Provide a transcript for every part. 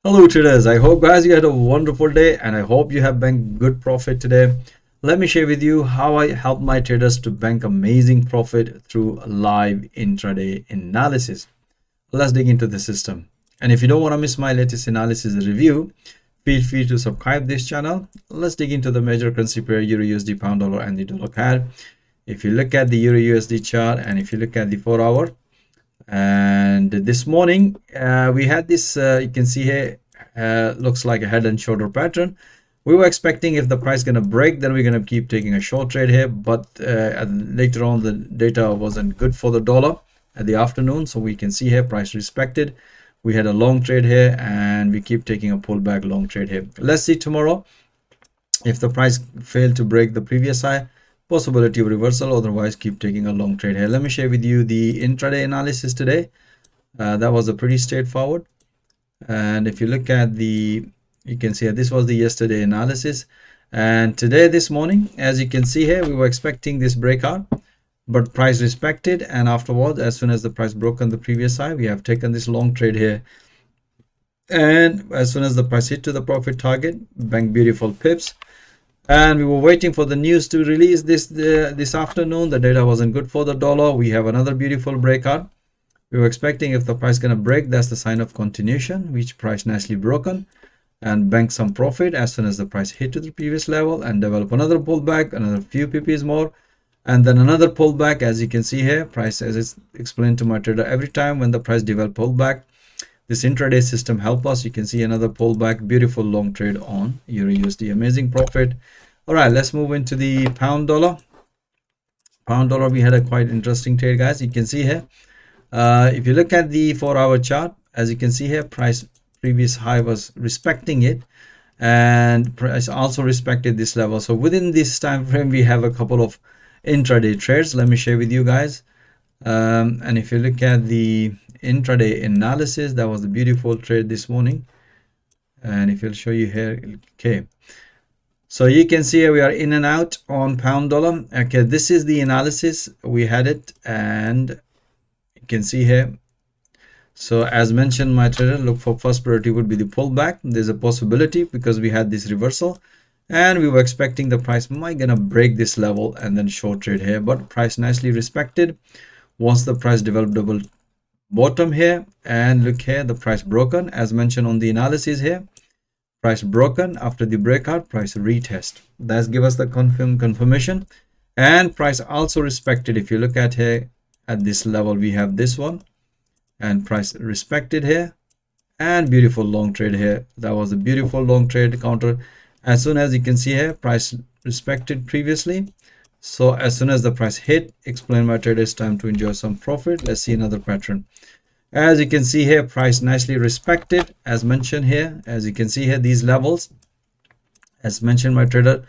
Hello traders, I hope guys you had a wonderful day and I hope you have banked good profit today. Let me share with you how I help my traders to bank amazing profit through live intraday analysis. Let's dig into the system. And if you don't want to miss my latest analysis review, feel free to subscribe this channel. Let's dig into the major currency pair EURUSD, pound dollar and the dollar CAD. If you look at the EURUSD chart and if you look at the 4-hour, and this morning we had this you can see here looks like a head and shoulder pattern. We were expecting if the price gonna break, then we're gonna keep taking a short trade here, but later on the data wasn't good for the dollar at the afternoon, so we can see here price respected. We had a long trade here and we keep taking a pullback long trade here. Let's see tomorrow if the price failed to break the previous high, possibility of reversal, otherwise keep taking a long trade here. Let me share with you the intraday analysis today. That was a pretty straightforward, and if you look at the, you can see this was the yesterday analysis, and today this morning, as you can see here, we were expecting this breakout, but price respected, and afterwards as soon as the price broke on the previous high, we have taken this long trade here, and as soon as the price hit to the profit target, bank beautiful pips. And we were waiting for the news to release this afternoon. The data wasn't good for the dollar. We have another beautiful breakout. We were expecting if the price gonna break, that's the sign of continuation, which price nicely broken and bank some profit as soon as the price hit to the previous level and develop another pullback, another few pp's more, and then another pullback. As you can see here, price, as it's explained to my trader, every time when the price develop pullback, this intraday system help us. You can see another pullback, beautiful long trade on EURUSD, amazing profit. All right, let's move into the pound dollar. Pound dollar, we had a quite interesting trade, guys. You can see here, if you look at the 4-hour chart, as you can see here, price previous high was respecting it, and price also respected this level. So within this time frame, we have a couple of intraday trades. Let me share with you guys. And if you look at the intraday analysis, that was a beautiful trade this morning, and if I'll show you here, okay, so you can see here we are in and out on pound dollar. Okay, this is the analysis, we had it, and you can see here, so as mentioned, my trader, look for first priority would be the pullback. There's a possibility because we had this reversal and we were expecting the price might gonna break this level and then short trade here, but price nicely respected. Once the price developed double bottom here, and look here, the price broken as mentioned on the analysis here, price broken after the breakout, price retest, that's give us the confirmation, and price also respected. If you look at here at this level, we have this one, and price respected here, and beautiful long trade here. That was a beautiful long trade counter. As soon as you can see here, price respected previously. So as soon as the price hit, explain my trader, it's time to enjoy some profit. Let's see another pattern. As you can see here, price nicely respected as mentioned here. As you can see here, these levels, as mentioned my trader,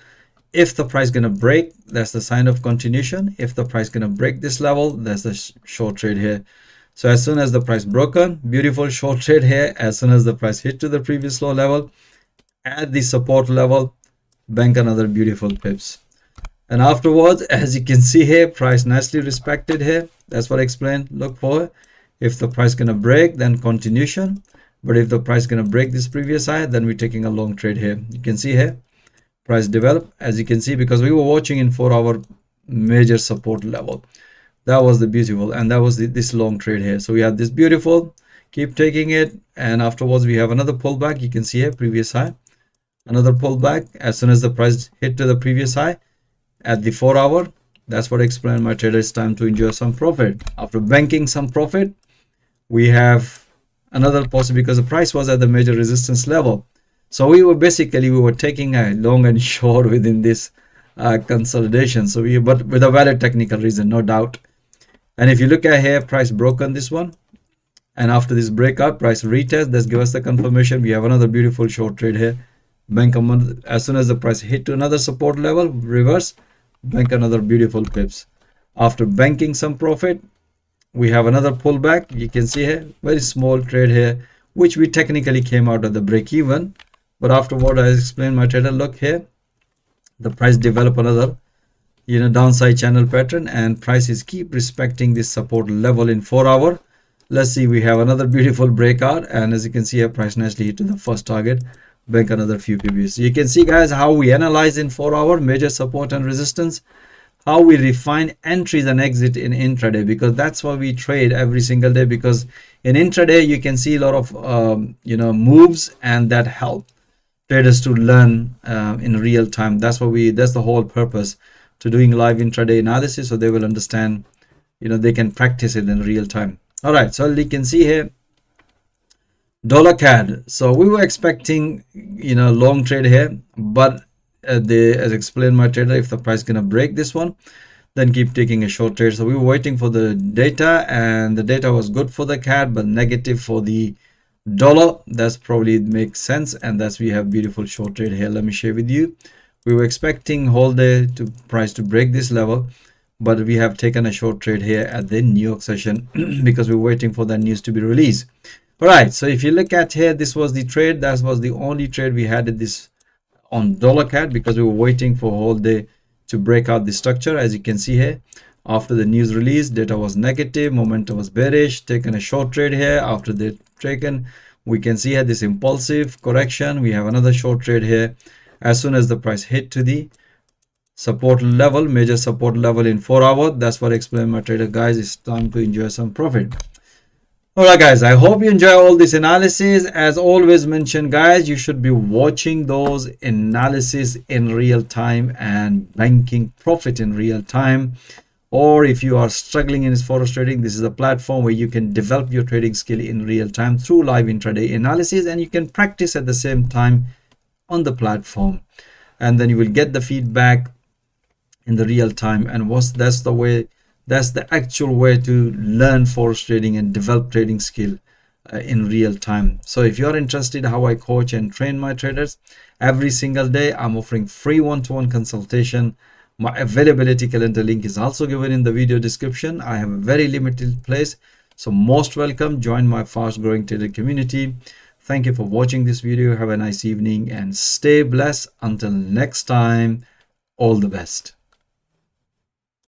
if the price gonna break, that's the sign of continuation. If the price gonna break this level, that's the short trade here. So as soon as the price broken, beautiful short trade here. As soon as the price hit to the previous low level, at the support level, bank another beautiful pips. And afterwards, as you can see here, price nicely respected here. That's what I explained. Look for, if the price gonna break, then continuation. But if the price gonna break this previous high, then we're taking a long trade here. You can see here, price develop, as you can see, because we were watching in 4-hour major support level. That was the beautiful, and that was this long trade here. So we have this beautiful, keep taking it, and afterwards we have another pullback. You can see here, previous high, another pullback. As soon as the price hit to the previous high at the 4-hour, that's what I explained my trader, it's time to enjoy some profit. After banking some profit, we have another possibility because the price was at the major resistance level. So we were taking a long and short within this consolidation. So but with a valid technical reason, no doubt. And if you look at here, price broken this one, and after this breakout, price retest, that's give us the confirmation. We have another beautiful short trade here. Bank as soon as the price hit to another support level, reverse, bank another beautiful pips. After banking some profit, we have another pullback. You can see here, very small trade here, which we technically came out of the break even, but afterward I explained my trader, look here, the price develop another downside channel pattern, and prices keep respecting this support level in 4-hour. Let's see, we have another beautiful breakout, and as you can see, our price nicely hit to the first target, bank another few pips. So you can see, guys, how we analyze in 4-hour major support and resistance, how we refine entries and exit in intraday, because that's why we trade every single day. Because in intraday you can see a lot of moves, and that help traders to learn in real time. That's the whole purpose to doing live intraday analysis, so they will understand, they can practice it in real time. All right, so you can see here dollar CAD. So we were expecting long trade here, but as explained my trader, if the price gonna break this one, then keep taking a short trade. So we were waiting for the data, and the data was good for the CAD but negative for the dollar. That's probably makes sense, and that's we have beautiful short trade here. Let me share with you. We were expecting whole day to price to break this level, but we have taken a short trade here at the New York session because we're waiting for that news to be released. All right, so if you look at here, this was the trade. That was the only trade we had at this on dollar CAD, because we were waiting for whole day to break out the structure. As you can see here, after the news release, data was negative, momentum was bearish, taken a short trade here. After the taken, we can see here this impulsive correction. We have another short trade here. As soon as the price hit to the support level, major support level in 4-hour, that's what I explained my trader, guys. It's time to enjoy some profit. All right, guys, I hope you enjoy all this analysis. As always mentioned, guys, you should be watching those analysis in real time and banking profit in real time. Or if you are struggling in forex trading, this is a platform where you can develop your trading skill in real time through live intraday analysis, and you can practice at the same time on the platform, and then you will get the feedback in the real time. And that's the actual way to learn forex trading and develop trading skill in real time. So if you are interested how I coach and train my traders every single day, I'm offering free one-to-one consultation. My availability calendar link is also given in the video description. I have a very limited place, so most welcome. Join my fast growing trader community. Thank you for watching this video. Have a nice evening and stay blessed. Until next time, all the best.